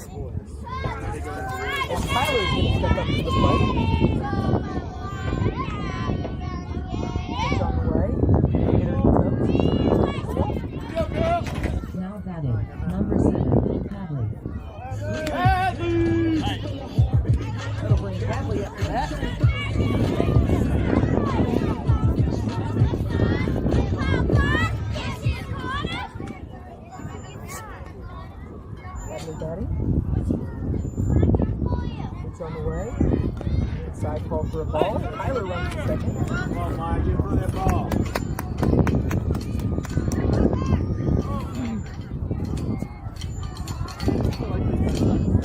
And Tyler's going to step up to the plate. It's on the way. Now batting, number 7, Hadley. That'll bring Hadley up to that. Hadley batting. It's on the way. Inside call for a ball. Tyler runs to second. Come on, Mike, get rid of that ball.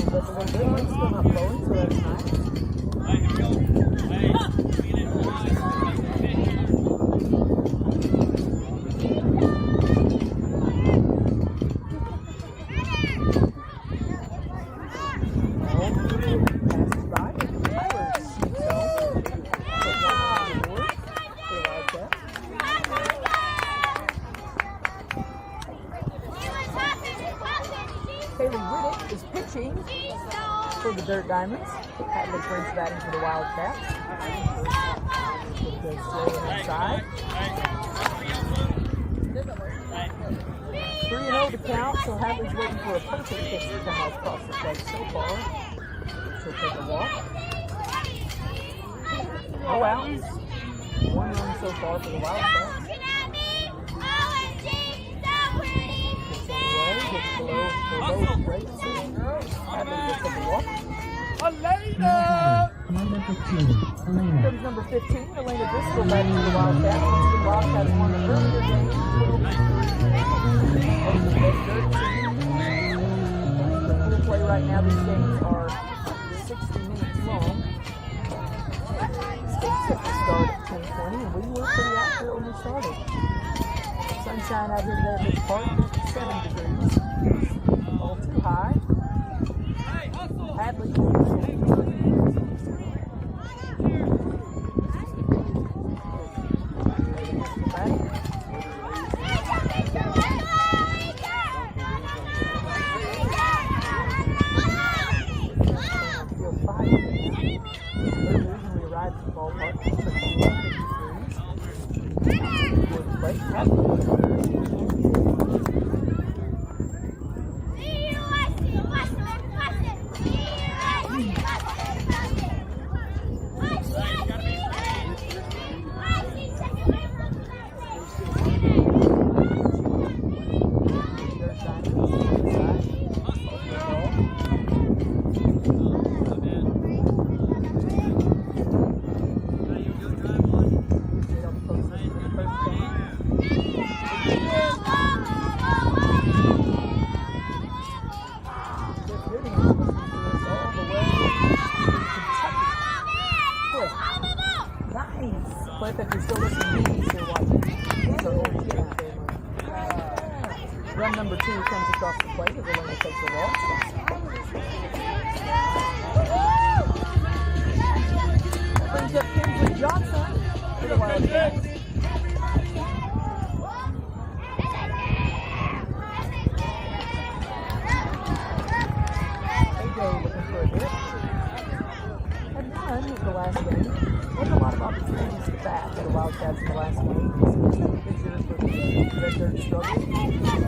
That's a little bit. It's still not blowing, so that's nice. Is pitching for the Dirt Diamonds. Hadley brings that into the Wildcats. It goes slow inside. 3-0 to count, so Hadley's waiting for a perfect pitch to come out across the plate so far. She'll take a walk. No outs. 1 run so far for the Wildcats. Gets below for both rates. Hadley will take a walk. Elena! Number 15, Elena. Comes number 15, Elena Driscoll back to the Wildcats. The Wildcats won the earlier game. The play right now, these games are 60 minutes long. State set to start at 10:20, and we were pretty accurate when we started. Sunshine out here today at this park, 57 degrees. All too high. Hadley. But if you're still listening to me, you're watching. These are old games. Run number 2 comes across the plate as Elena takes a walk. That brings up Kinsley Johnson for the Wildcats. AJ looking for a hit. Had none in the last game. There's a lot of opportunities to bat for the Wildcats in the last game. This pitcher for the Red Dirt struggled,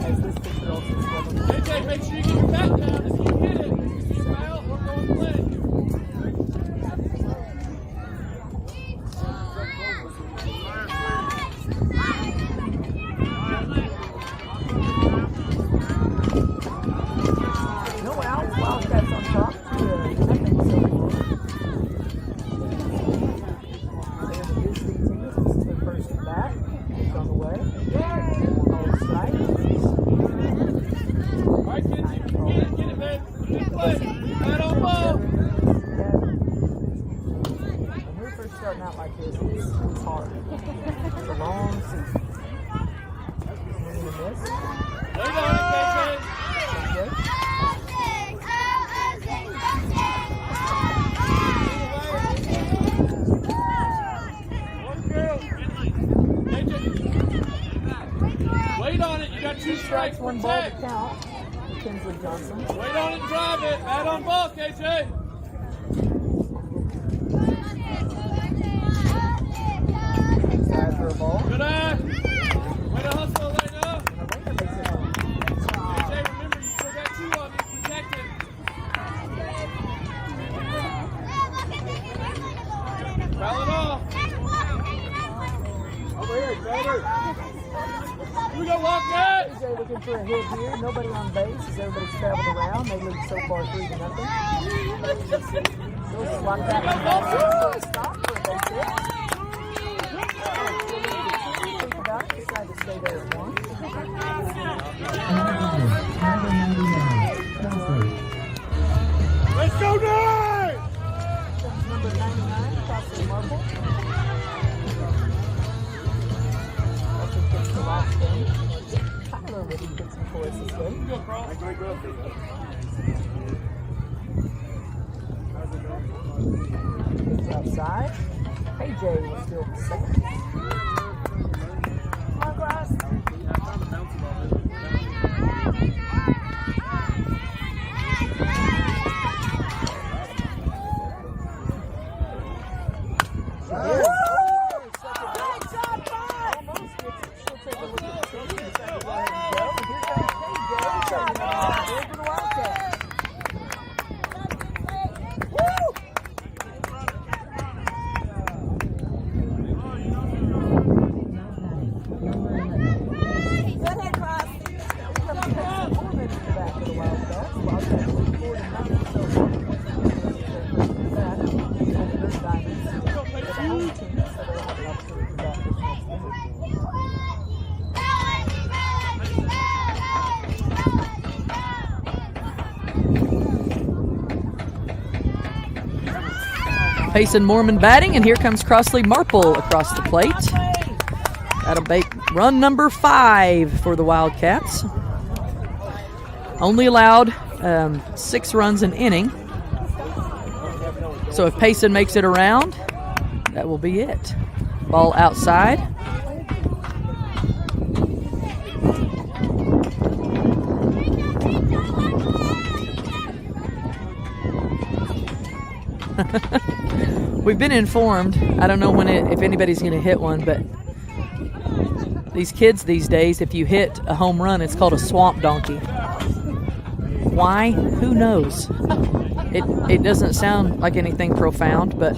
as this pitcher also struggled. AJ, make sure you get your bat down as you hit it. If you foul, we're going to play. No outs, Wildcats on top. Starting out like this, it's hard. It's a long season. Swing and a miss. There you go, Wait on it, you got 2 strikes, 1 ball to count. Kinsley Johnson. Wait on it, drive it. Bat on ball, KJ. Inside for a ball. Good eye. Way to hustle, Elena. Elena makes it home. KJ, remember, you still got 2 on you. Protect it. Foul it off. Over here, Xavier. We go, Wildcats. PJ looking for a hit here. Nobody on base as everybody's traveled around. They lead so far 3-0. Those are Wildcats for a stop for a base hit. Think about it. Decide to stay there at 1. Now batting, number 99, Crossley. Let's go, Nate. Number 99, Crossley Marple. Also gets the last game. Tyler really gets some for us this game. Go, Cross. It's outside. KJ will still be second. Come on, Cross. Payson Mormon batting, and here comes Crossley Marple across the plate. That'll make run number 5 for the Wildcats. Only allowed 6 runs an inning. So if Payson makes it around, that will be it. Ball outside. We've been informed. I don't know if anybody's going to hit one, but these kids these days, if you hit a home run, it's called a swamp donkey. Why? Who knows? It doesn't sound like anything profound, but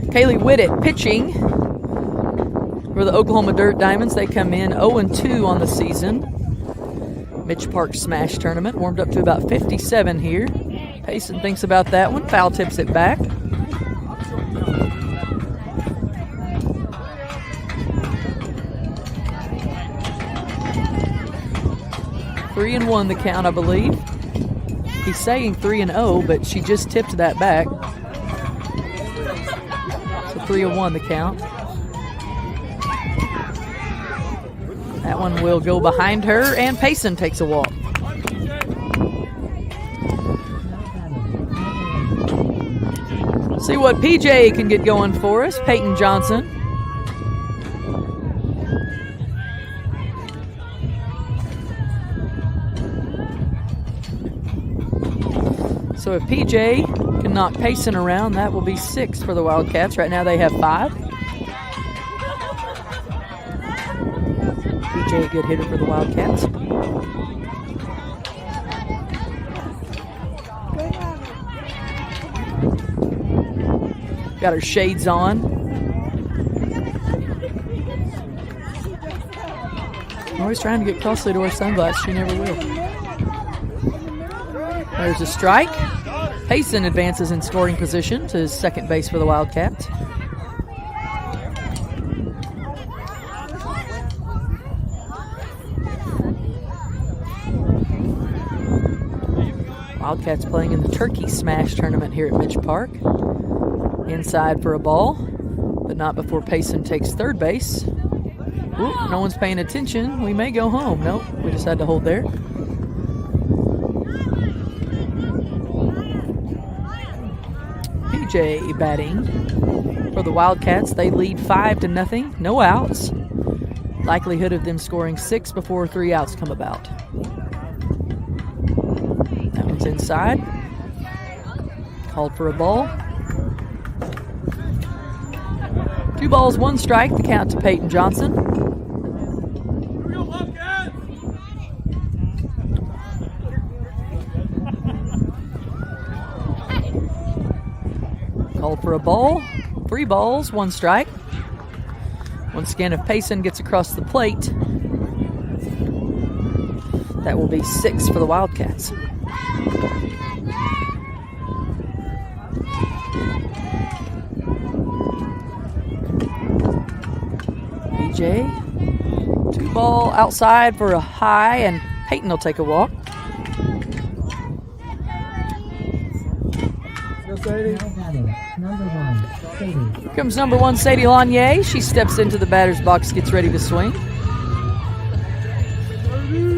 Kaylee Whitted pitching for the Oklahoma Dirt Diamonds. They come in 0-2 on the season. Mitch Park Smash Tournament warmed up to about 57 here. Payson thinks about that one. Foul tips it back. Three and 1 the count, I believe. He's saying 3-0, but she just tipped that back. So 3-1 the count. That one will go behind her, and Payson takes a walk. See what PJ can get going for us. Peyton Johnson. So if PJ can knock Payson around, that will be 6 for the Wildcats. Right now they have 5. PJ, a good hitter for the Wildcats. Got her shades on. Always trying to get Crossley to wear sunglasses. She never will. There's a strike. Payson advances in scoring position to second base for the Wildcats. Wildcats playing in the Turkey Smash Tournament here at Mitch Park. Inside for a ball, but not before Payson takes third base. Ooh, no one's paying attention. We may go home. Nope, we just had to hold there. PJ batting for the Wildcats. They lead 5-0. No outs. Likelihood of them scoring 6 before 3 outs come about. That one's inside. Called for a ball. 2 balls, 1 strike. The count to Peyton Johnson. Called for a ball. 3 balls, 1 strike. Once again, if Payson gets across the plate, that will be 6 for the Wildcats. BJ, 2 ball outside for a high, and Peyton will take a walk. Now batting, number 1, Sadie. Here comes number 1, Sadie Lanier. She steps into the batter's box, gets ready to swing.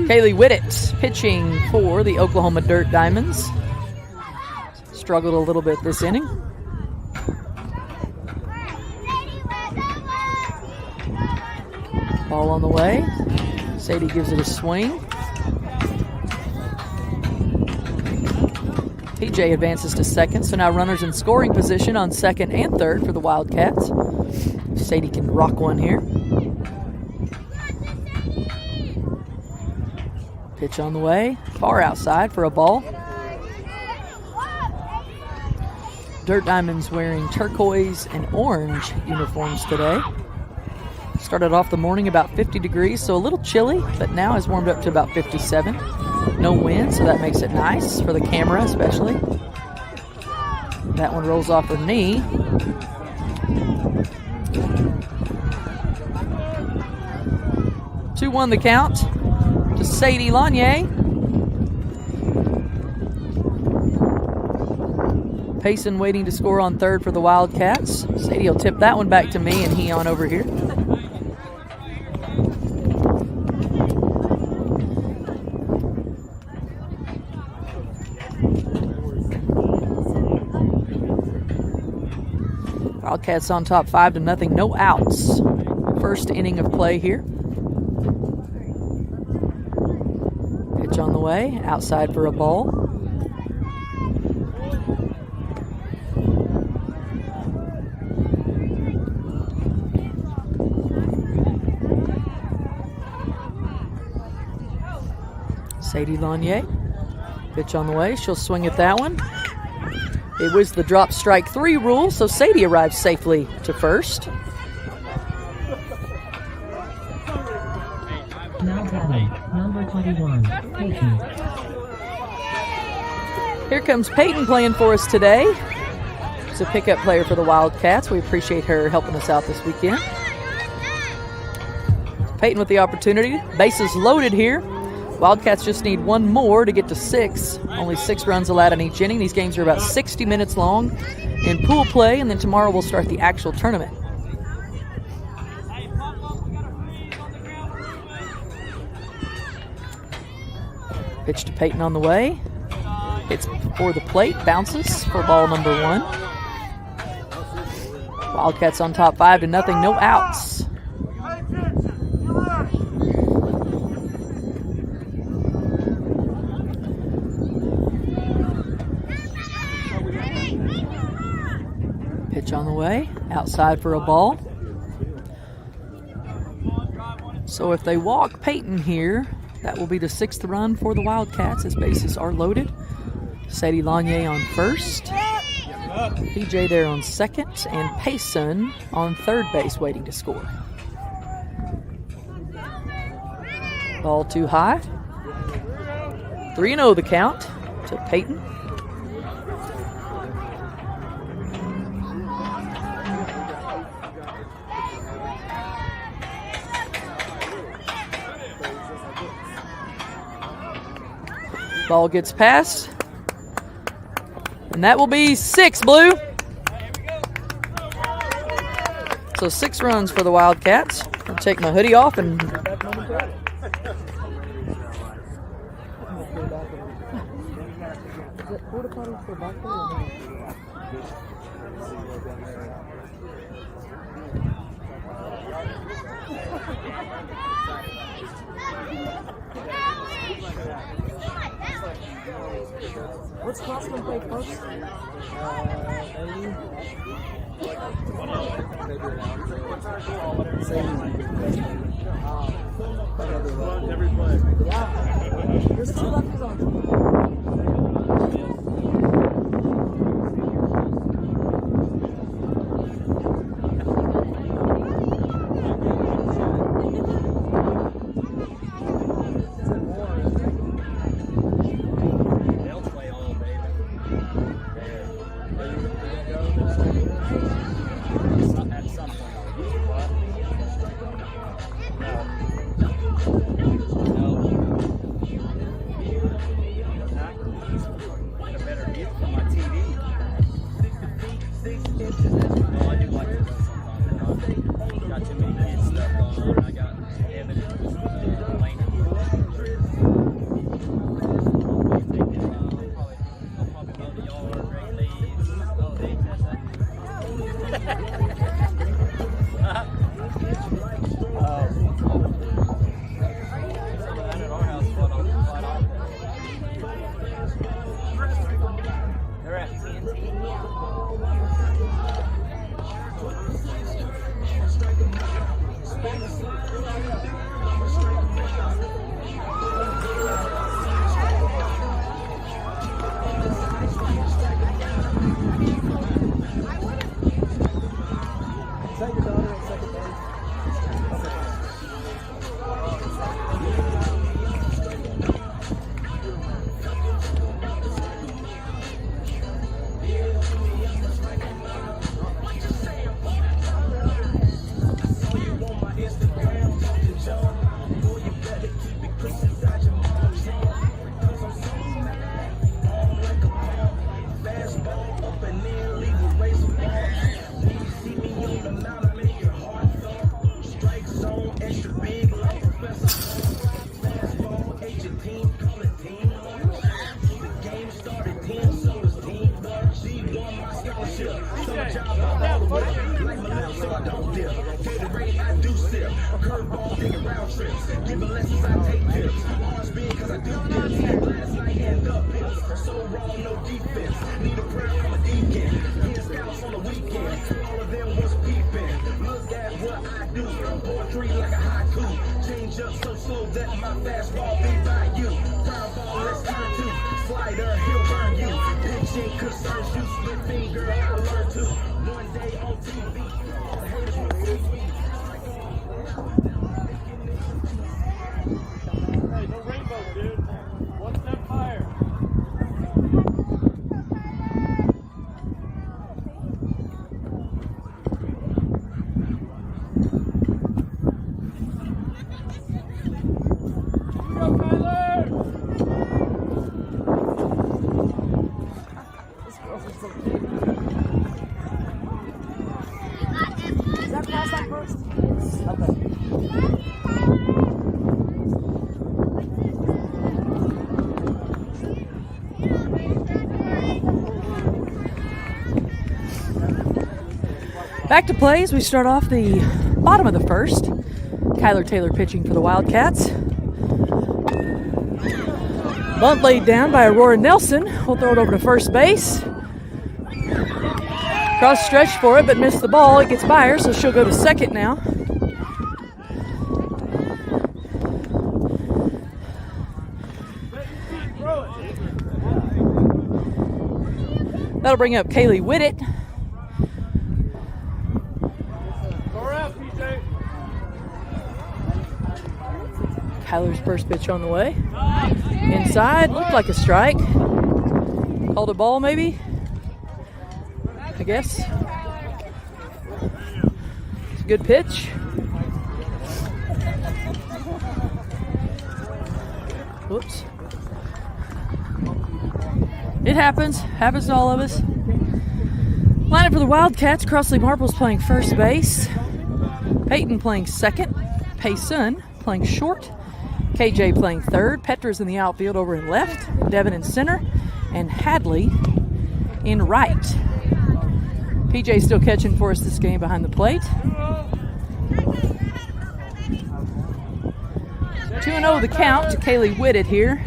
Kaylee Whittet pitching for the Oklahoma Dirt Diamonds. Struggled a little bit this inning. Ball on the way. Sadie gives it a swing. PJ advances to second, so now runners in scoring position on second and third for the Wildcats. Sadie can rock one here. Pitch on the way, far outside for a ball. Dirt Diamonds wearing turquoise and orange uniforms today. Started off the morning about 50 degrees, so a little chilly, but now has warmed up to about 57. No wind, so that makes it nice for the camera especially. That one rolls off her knee. Two 2-1 the count to Sadie Lanier. Payson waiting to score on third for the Wildcats. Sadie will tip that one back to me and he on over here. Wildcats on top 5-0, no outs. First inning of play here. Pitch on the way, outside for a ball. Sadie Lanier, pitch on the way, she'll swing at that one. It was the drop strike 3 rule, so Sadie arrives safely to first. Now batting, number 21, Peyton. Here comes Peyton playing for us today. She's a pickup player for the Wildcats. We appreciate her helping us out this weekend. Peyton with the opportunity. Bases loaded here. Wildcats just need one more to get to 6. Only 6 runs allowed in each inning. These games are about 60 minutes long in pool play, and then tomorrow we'll start the actual tournament. Pitch to Peyton on the way. Hits for the plate, bounces for ball number 1. Wildcats on top 5-0, no outs. Pitch on the way, outside for a ball. So if they walk Peyton here, that will be the 6th run for the Wildcats as bases are loaded. Sadie Lanier on first. PJ there on second, and Payson on third base waiting to score. Ball too high. 3-0 the count to Peyton. Ball gets past, and that will be 6, Blue. So 6 runs for the Wildcats. I'll take my hoodie off and What's Crossman play first? Every play. Yeah. There's 2 lefties on the team. They'll play all, baby. Are you gonna go at some point? What? No. Get a better view from my TV. No, I do like to go sometimes. Got too many kids stuff going on. I got Evan and Lane. I'll probably mow the yard, rake leaves. Oh, they test that. Some of that at our house, quite often. They're at TNT. Is that your daughter at second base? Hey, no rainbow, dude. One step higher. Go, Tyler! This girl's just so cute. Is that pass on first? Okay. Back to plays. We start off the bottom of the first. Kyler Taylor pitching for the Wildcats. Bunt laid down by Aurora Nelson. We'll throw it over to first base. Cross stretch for it, but missed the ball. It gets by her, so she'll go to second now. That'll bring up Kaylee Whittet. Kyler's first pitch on the way. Inside, looked like a strike. Called a ball, maybe? I guess. It's a good pitch. Whoops. It happens. Happens to all of us. Lineup for the Wildcats. Crossley Marple's playing first base. Peyton playing second. Payson playing short. KJ playing third. Petra's in the outfield over in left. Devin in center. And Hadley in right. PJ still catching for us this game behind the plate. 2-0 the count to Kaylee Whitted here.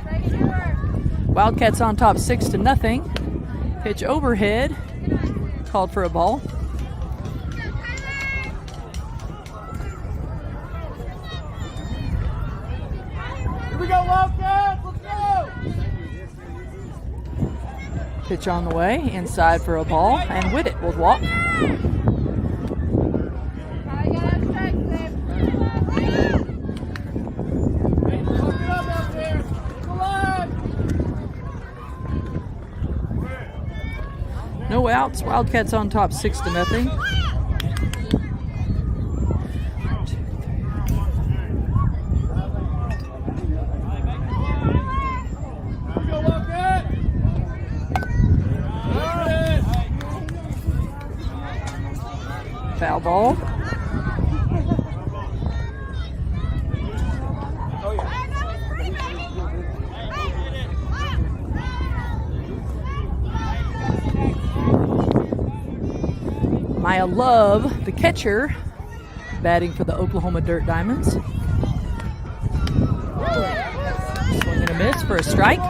Wildcats on top 6-0. Pitch overhead. Called for a ball. Here we go, Wildcats! Let's go! Pitch on the way. Inside for a ball. And Whitted will walk. No outs. Wildcats on top 6-0. Foul ball. Maya Love, the catcher, batting for the Oklahoma Dirt Diamonds. Swing and a miss for a strike.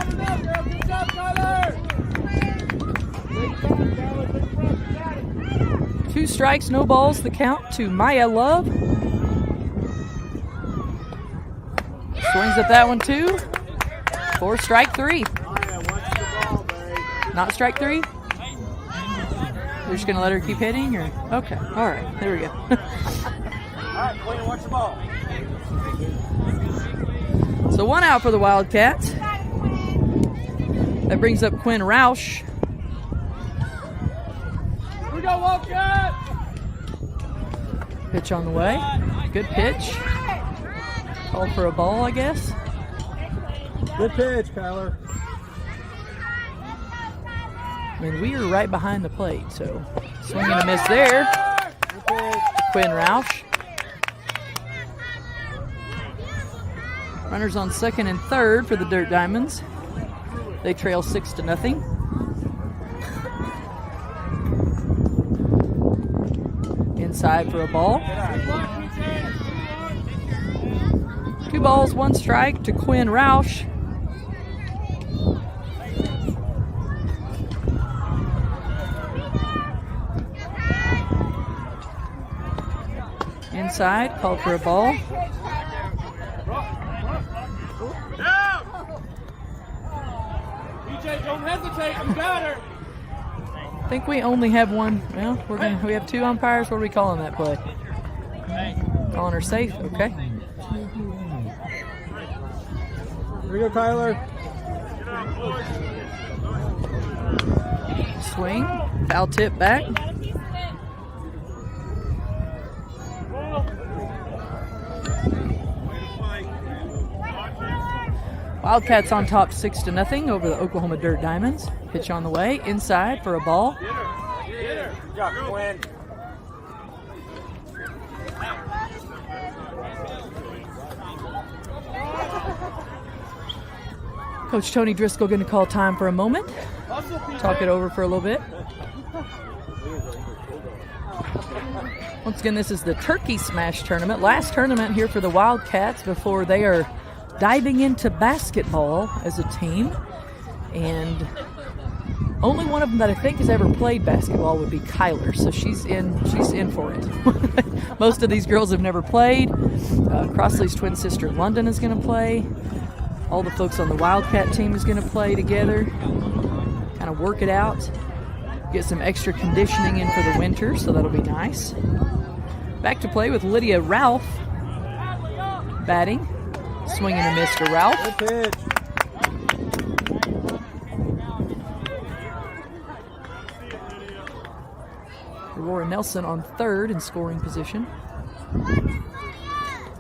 Two strikes, no balls, the count to Maya Love. Swings at that one too. For strike three. Not strike three? You're just going to let her keep hitting? Or okay, all right, there we go. All right, Quinn, watch the ball. So 1 out for the Wildcats. That brings up Quinn Roush. Here we go, Wildcats! Pitch on the way. Good pitch. Called for a ball, I guess. Good pitch, Kyler. I mean, we are right behind the plate, so swing and a miss there. Quinn Roush. Runners on second and third for the Dirt Diamonds. They trail 6-0. Inside for a ball. 2 balls, 1 strike to Quinn Roush. Inside, called for a ball. DJ, don't hesitate. You got her. I think we only have one. Well, we have 2 umpires. What are we calling that play? Calling her safe. Okay. Here we go, Kyler. Swing. Foul tip back. Wildcats on top 6-0 over the Oklahoma Dirt Diamonds. Pitch on the way. Inside for a ball. Get her. Good job, Quinn. Coach Tony Driscoll going to call time for a moment. Talk it over for a little bit. Once again, this is the Turkey Smash Tournament. Last tournament here for the Wildcats before they are diving into basketball as a team. And only one of them that I think has ever played basketball would be Kyler. So she's in for it. Most of these girls have never played. Crossley's twin sister London is going to play. All the folks on the Wildcat team is going to play together. Kind of work it out. Get some extra conditioning in for the winter, so that'll be nice. Back to play with Lydia Ralph batting. Swing and a miss to Ralph. Good pitch. Aurora Nelson on third in scoring position.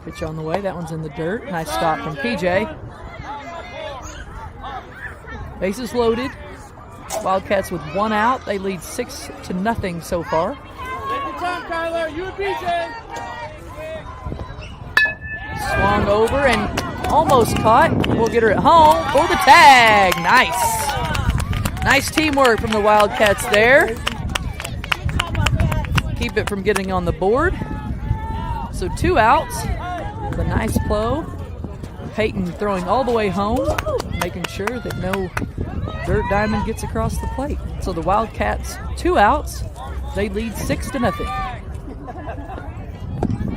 Pitch on the way. That one's in the dirt. Nice stop from PJ. Bases loaded. Wildcats with 1 out. They lead 6-0 so far. Take your time, Kyler. You and PJ. Swung over and almost caught. We'll get her at home for the tag. Nice. Nice teamwork from the Wildcats there. Keep it from getting on the board. So 2 outs. The nice blow. Peyton throwing all the way home, making sure that no dirt diamond gets across the plate. So the Wildcats 2 outs. They lead 6-0.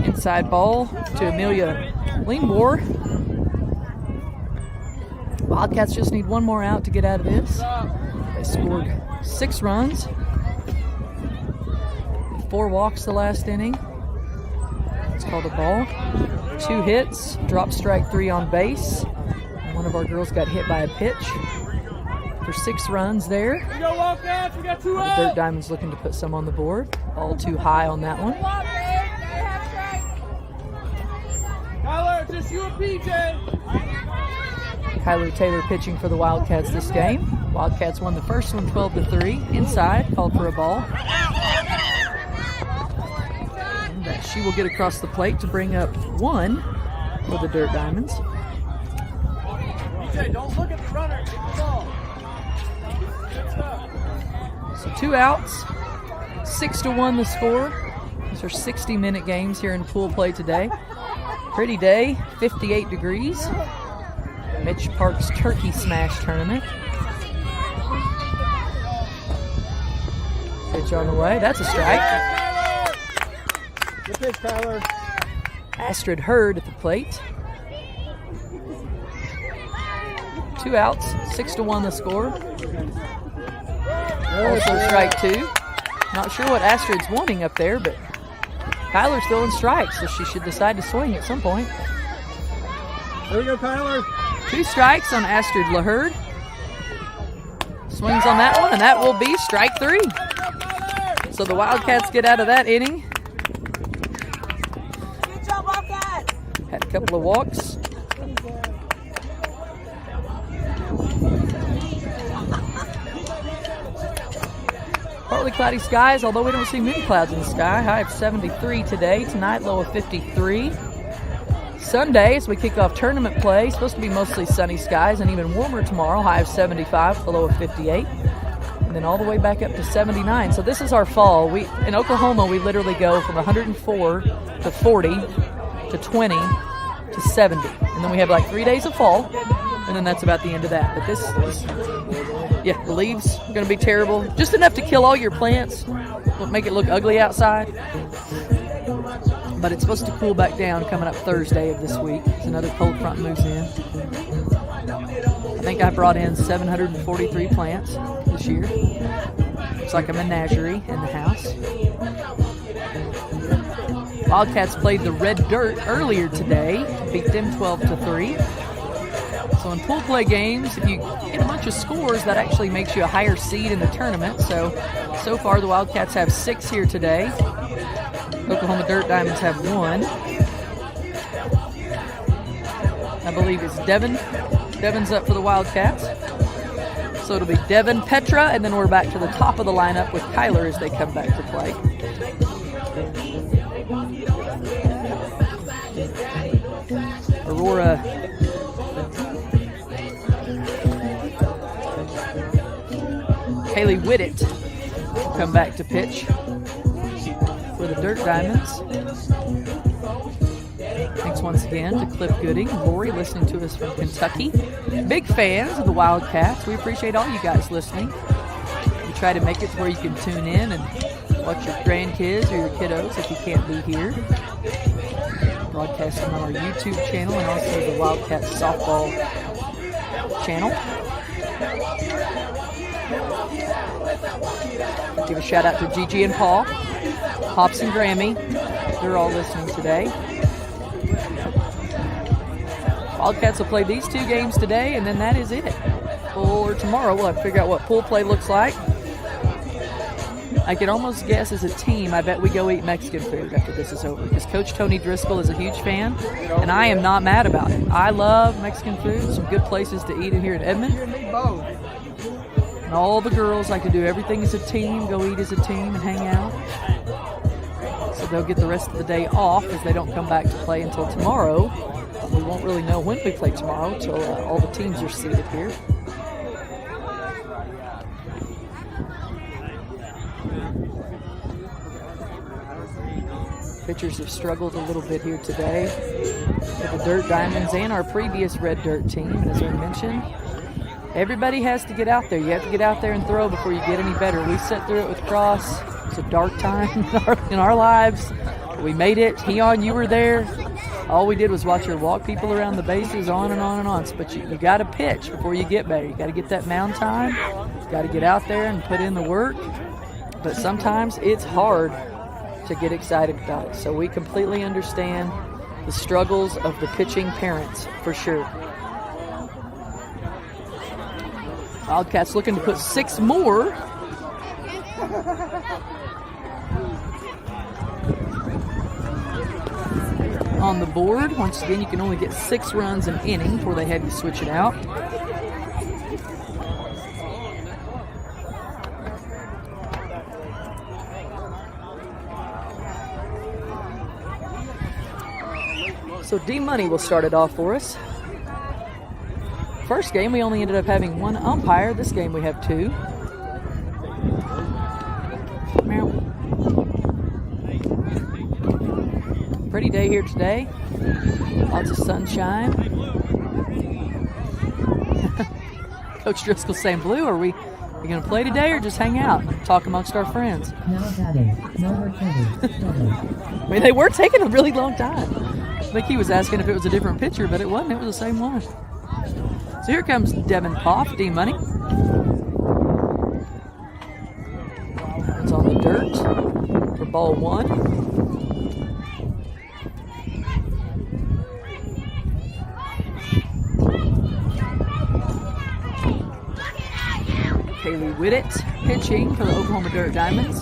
Inside ball to Amelia Lingmore. Wildcats just need 1 more out to get out of this. They scored 6 runs. 4 walks the last inning. It's called a ball. 2 hits, drop strike 3 on base. And one of our girls got hit by a pitch for 6 runs there. We go Wildcats, we got 2 The outs. Dirt Diamonds looking to put some on the board. All too high on that one. Tyler, it's just you and PJ. Kyler Taylor pitching for the Wildcats this game. Wildcats won the first one 12-3. Inside, called for a ball. And that she will get across the plate to bring up 1 for the Dirt Diamonds. PJ, don't look at the runner. Get the ball. So 2 outs, 6-1 the score. These are 60-minute games here in pool play today. Pretty day, 58 degrees. Mitch Park's Turkey Smash Tournament. Pitch on the way. That's a strike. Good pitch, Tyler. Astrid Hurd at the plate. 2 outs, 6-1 the score. Also strike 2. Not sure what Astrid's wanting up there, but Kyler's throwing strikes, so she should decide to swing at some point. There we go, Tyler. 2 strikes on Astrid LaHurd. Swings on that one, and that will be strike 3. So the Wildcats get out of that inning. Good job, Wildcat! Had a couple of walks. Partly cloudy skies, although we don't see many clouds in the sky. High of 73 today. Tonight, low of 53. Sunday, as we kick off tournament play, supposed to be mostly sunny skies and even warmer tomorrow. High of 75, a low of 58. And then all the way back up to 79. So this is our fall. In Oklahoma, we literally go from 104 to 40 to 20 to 70. And then we have like 3 days of fall. And then that's about the end of that. But yeah, the leaves are going to be terrible. Just enough to kill all your plants. Won't make it look ugly outside. But it's supposed to cool back down coming up Thursday of this week. As another cold front moves in. I think I brought in 743 plants this year. Looks like a menagerie in the house. Wildcats played the Red Dirt earlier today. Beat them 12-3. So in pool play games, if you get a bunch of scores, that actually makes you a higher seed in the tournament. So far the Wildcats have 6 here today. Oklahoma Dirt Diamonds have 1. I believe it's Devin. Devin's up for the Wildcats. So it'll be Devin, Petra, and then we're back to the top of the lineup with Kyler as they come back to play. Aurora Haley Whittet will come back to pitch for the Dirt Diamonds. Thanks once again to Cliff Gooding and Lori listening to us from Kentucky. Big fans of the Wildcats. We appreciate all you guys listening. We try to make it to where you can tune in and watch your grandkids or your kiddos if you can't be here. Broadcasting on our YouTube channel and also the Wildcats softball channel. Give a shout out to Gigi and Paul, Pops and Grammy. They're all listening today. Wildcats will play these 2 games today, and then that is it. Or tomorrow, we'll have to figure out what pool play looks like. I can almost guess as a team, I bet we go eat Mexican food after this is over. Because Coach Tony Driscoll is a huge fan, and I am not mad about it. I love Mexican food. Some good places to eat here in Edmond. And all the girls like to do everything as a team, go eat as a team and hang out. So they'll get the rest of the day off as they don't come back to play until tomorrow. We won't really know when we play tomorrow until all the teams are seated here. Pitchers have struggled a little bit here today with the Dirt Diamonds and our previous Red Dirt team. And as I mentioned, everybody has to get out there. You have to get out there and throw before you get any better. We sat through it with Cross. It's a dark time in our lives. We made it. Heon, you were there. All we did was watch her walk people around the bases, on and on and on. But you got to pitch before you get better. You got to get that mound time. You got to get out there and put in the work. But sometimes it's hard to get excited about it. So we completely understand the struggles of the pitching parents for sure. Wildcats looking to put 6 more. On the board. Once again, you can only get 6 runs an inning before they have you switch it out. So D-Money will start it off for us. First game, we only ended up having 1 umpire. This game, we have 2. Pretty day here today. Lots of sunshine. Coach Driscoll saying, Blue, are we going to play today or just hang out and talk amongst our friends? Now batting, number 27. I mean, they were taking a really long time. I think he was asking if it was a different pitcher, but it wasn't. It was the same one. So here comes Devin Poff, D-Money. It's on the dirt for ball 1. Kaylee Whittet pitching for the Oklahoma Dirt Diamonds.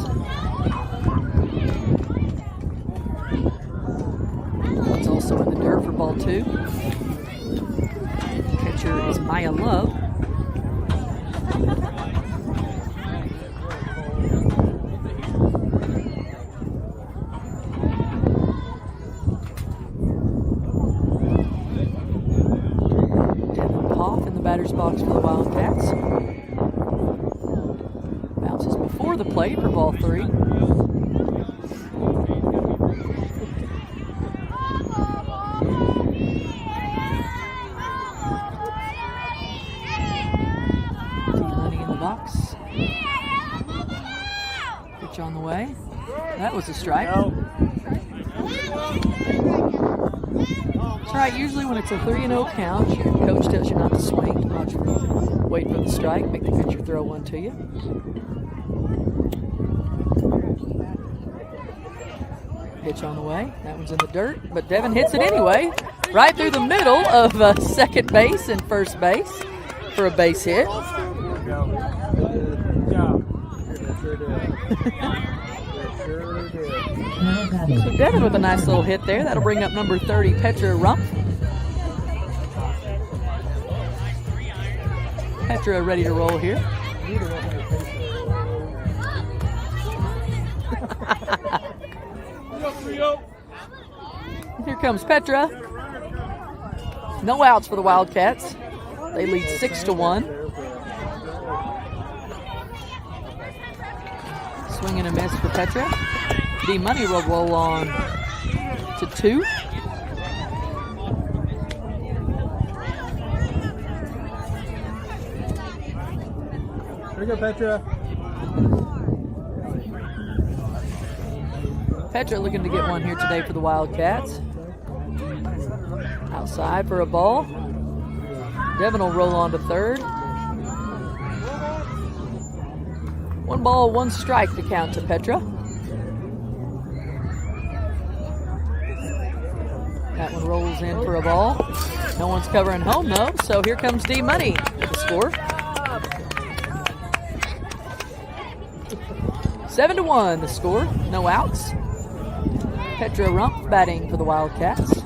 It's also in the dirt for ball 2. Pitcher is Maya Love. Devin Poff in the batter's box for the Wildcats. Bounces before the plate for ball 3. D-Money in the box. Pitch on the way. That was a strike. That's right, usually when it's a 3-0 count, your coach tells you not to swing. Wait for the strike, make the pitcher throw one to you. Pitch on the way. That one's in the dirt, but Devin hits it anyway. Right through the middle of second base and first base for a base hit. So Devin with a nice little hit there. That'll bring up number 30, Petra Rumpf. Petra ready to roll here. Here comes Petra. No outs for the Wildcats. They lead 6-1. Swing and a miss for Petra. D-Money will roll on to 2. Here we go, Petra. Petra looking to get one here today for the Wildcats. Outside for a ball. Devin will roll on to 3rd. 1 ball, 1 strike to count to Petra. That one rolls in for a ball. No one's covering home though, so here comes D-Money with the score. 7-1 the score, no outs. Petra Rumpf batting for the Wildcats.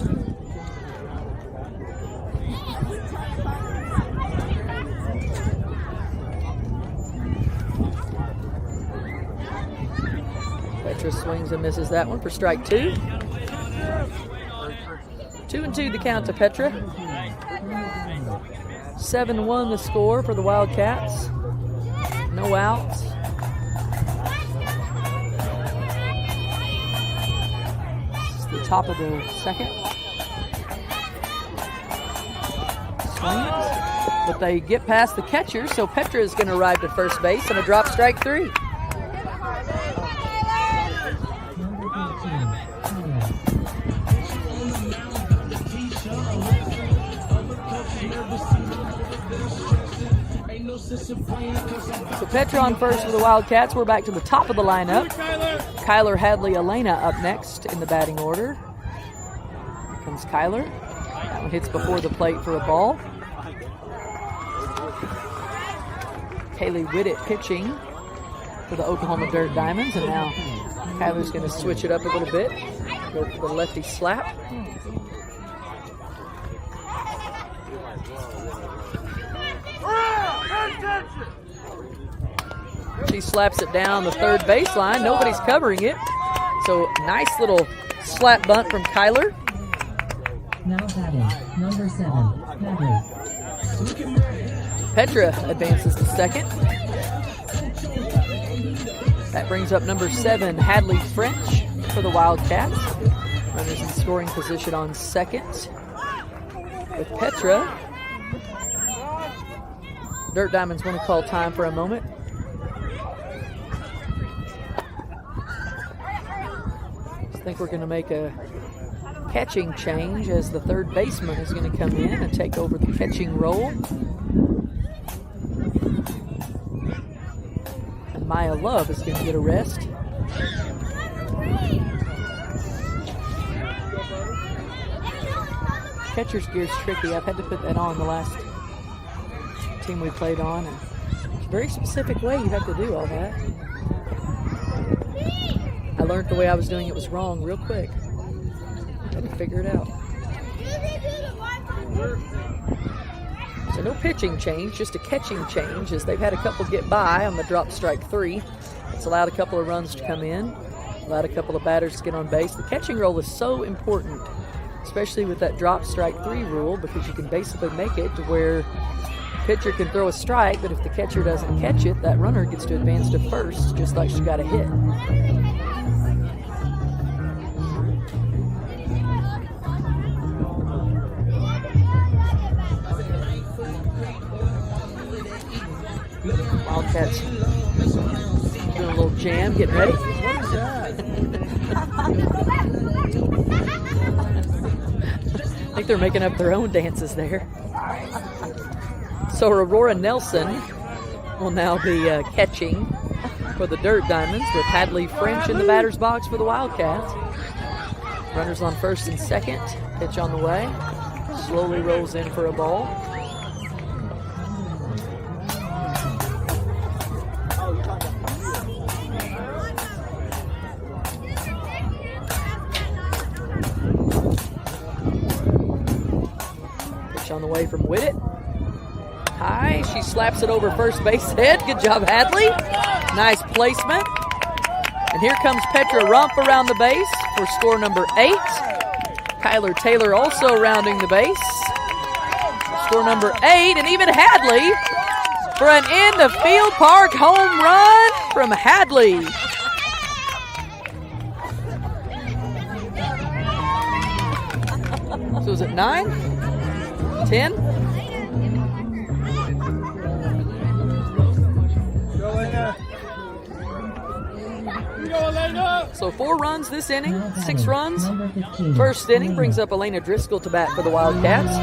Petra swings and misses that one for strike 2. 2-2 the count to Petra. 7-1 the score for the Wildcats. No outs. top of the second. Swings, but they get past the catcher, so Petra is going to arrive to first base and a drop strike 3. So Petra on first for the Wildcats. We're back to the top of the lineup. Kyler, Hadley, Elena up next in the batting order. Here comes Kyler. That one hits before the plate for a ball. Kaylee Whitted pitching for the Oklahoma Dirt Diamonds. And now Kyler's going to switch it up a little bit. Go for the lefty slap. She slaps it down the third baseline. Nobody's covering it. So nice little slap bunt from Kyler. Now batting, number 7, Hadley. Petra advances to second. That brings up number 7, Hadley French for the Wildcats. Runners in scoring position on second with Petra. Dirt Diamonds want to call time for a moment. I think we're going to make a catching change as the third baseman is going to come in and take over the catching role. And Maya Love is going to get a rest. Catcher's gear's tricky. I've had to put that on the last team we played on. And it's a very specific way you have to do all that. I learned the way I was doing it was wrong real quick. Had to figure it out. So no pitching change, just a catching change, as they've had a couple get by on the drop strike 3. It's allowed a couple of runs to come in, allowed a couple of batters to get on base. The catching role is so important, especially with that drop strike 3 rule, because you can basically make it to where the pitcher can throw a strike, but if the catcher doesn't catch it, that runner gets to advance to first, just like she got a hit. Wildcats doing a little jam, getting ready. What is that? I think they're making up their own dances there. So Aurora Nelson will now be catching for the Dirt Diamonds with Hadley French in the batter's box for the Wildcats. Runners on first and second. Pitch on the way. Slowly rolls in for a ball. On the way from Whitted. High, she slaps it over first base head. Good job, Hadley. Nice placement. And here comes Petra Rump around the base for score number 8. Kyler Taylor also rounding the base. Score number 8, and even Hadley for an end of Field Park home run from Hadley. So is it 9? 10? So 4 runs this inning, 6 runs. First inning brings up Elena Driscoll to bat for the Wildcats.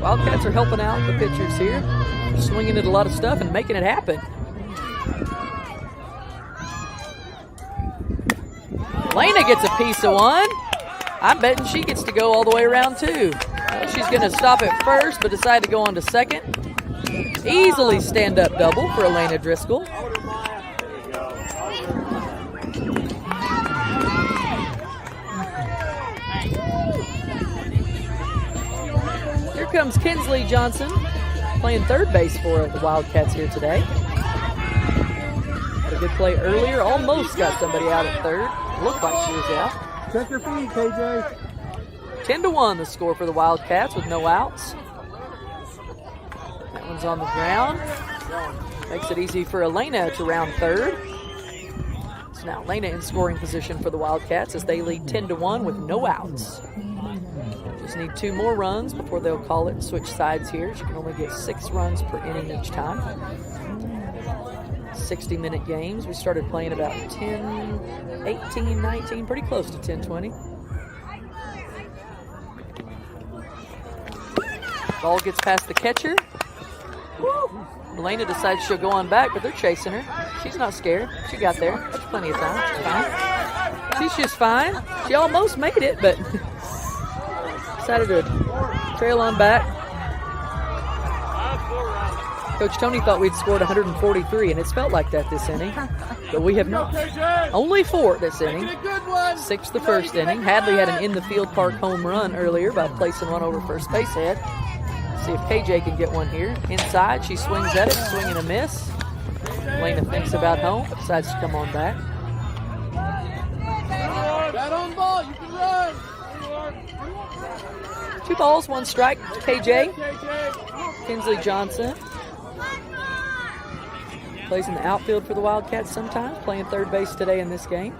Wildcats are helping out the pitchers here, swinging at a lot of stuff and making it happen. Elena gets a piece of one. I'm betting she gets to go all the way around too. Well, she's going to stop at first, but decide to go on to second. Easily stand-up double for Elena Driscoll. Here comes Kinsley Johnson playing third base for the Wildcats here today. Had a good play earlier. Almost got somebody out at third. Looked like she was out. Check your feet, KJ. 10-1 the score for the Wildcats with no outs. That one's on the ground. Makes it easy for Elena to round third. So Now Lena in scoring position for the Wildcats as they lead 10-1 with no outs. Just need 2 more runs before they'll call it and switch sides here. You can only get 6 runs per inning each time. 60-minute games. We started playing about 10:18, 19, pretty close to 10:20. Ball gets past the catcher. Elena decides she'll go on back, but they're chasing her. She's not scared. She got there. There's plenty of time. She's fine. She's just fine. She almost made it, but decided to trail on back. Coach Tony thought we'd scored 143, and it's felt like that this inning. But we have not. Only 4 this inning. 6 the first inning. Hadley had an in-the-field park home run earlier by placing one over first base head. See if KJ can get one here. Inside, she swings at it, swing and a miss. Lena thinks about home, but decides to come on back. Bat on ball, you can run. 2 balls, 1 strike to KJ. Kinsley Johnson plays in the outfield for the Wildcats sometimes, playing third base today in this game.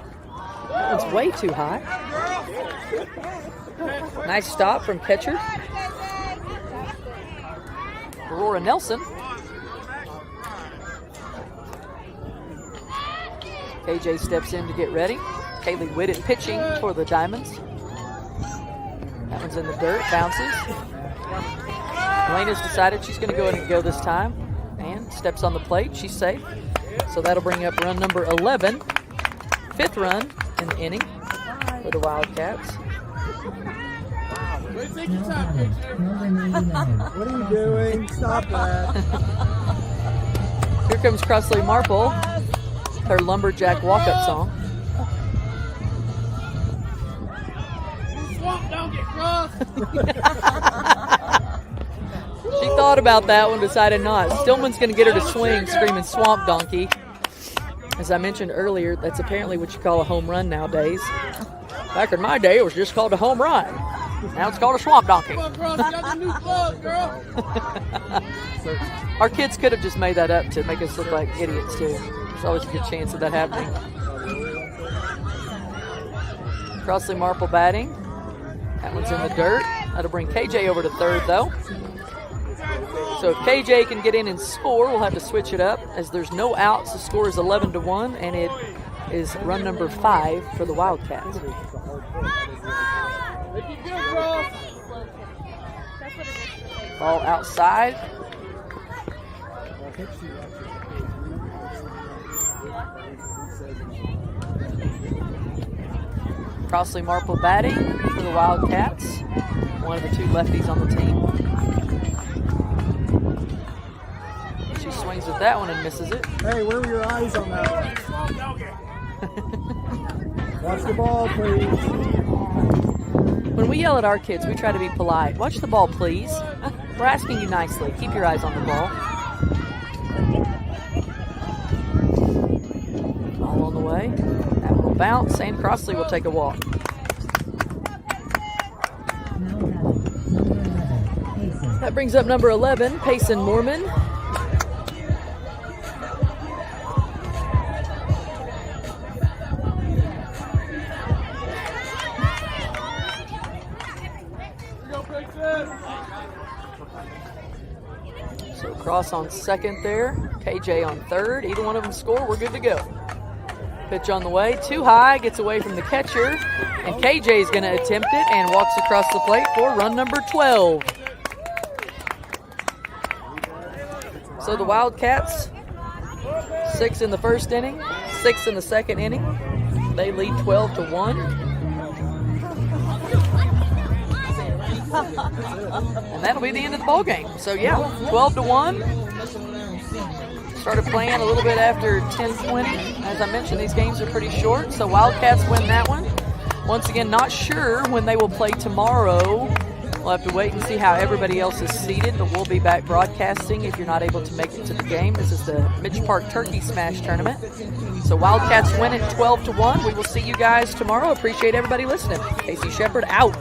That one's way too high. Nice stop from catcher Aurora Nelson. KJ steps in to get ready. Kaylee Whitted pitching for the Diamonds. That one's in the dirt, bounces. Elena's decided she's going to go ahead and go this time and steps on the plate. She's safe. So that'll bring up run number 11. 5th run in the inning for the Wildcats. No batter. Number 99. What are you doing? Stop that. Here comes Crossley Marple, her lumberjack walk-up song. Swamp, don't get crossed. She thought about that one, decided not. Stillman's going to get her to swing, screaming "Swamp Donkey." As I mentioned earlier, that's apparently what you call a home run nowadays. Back in my day, it was just called a home run. Now it's called a swamp donkey. Come on, Cross, you got the new glove, girl. Our kids could have just made that up to make us look like idiots, too. There's always a good chance of that happening. Crossley Marple batting. That one's in the dirt. That'll bring KJ over to third, though. So if KJ can get in and score, we'll have to switch it up. As there's no outs, the score is 11-1, and it is run number 5 for the Wildcats. Ball outside. Crossley Marple batting for the Wildcats. One of the 2 lefties on the team. She swings at that one and misses it. Hey, where were your eyes on that one? Watch the ball, please. When we yell at our kids, we try to be polite. Watch the ball, please. We're asking you nicely. Keep your eyes on the ball. Ball on the way. That one will bounce, and Crossley will take a walk. That brings up number 11, Payson Mormon. So Cross on second there, KJ on third. Either one of them score, we're good to go. Pitch on the way, too high, gets away from the catcher, and KJ is going to attempt it and walks across the plate for run number 12. So the Wildcats, 6 in the first inning, 6 in the second inning. They lead 12-1. And that'll be the end of the ball game. So yeah, 12-1. Started playing a little bit after 10:20. As I mentioned, these games are pretty short, so Wildcats win that one. Once again, not sure when they will play tomorrow. We'll have to wait and see how everybody else is seated, but we'll be back broadcasting if you're not able to make it to the game. This is the Mitch Park Turkey Smash Tournament. So Wildcats win it 12-1. We will see you guys tomorrow. Appreciate everybody listening. Casey Shepard out.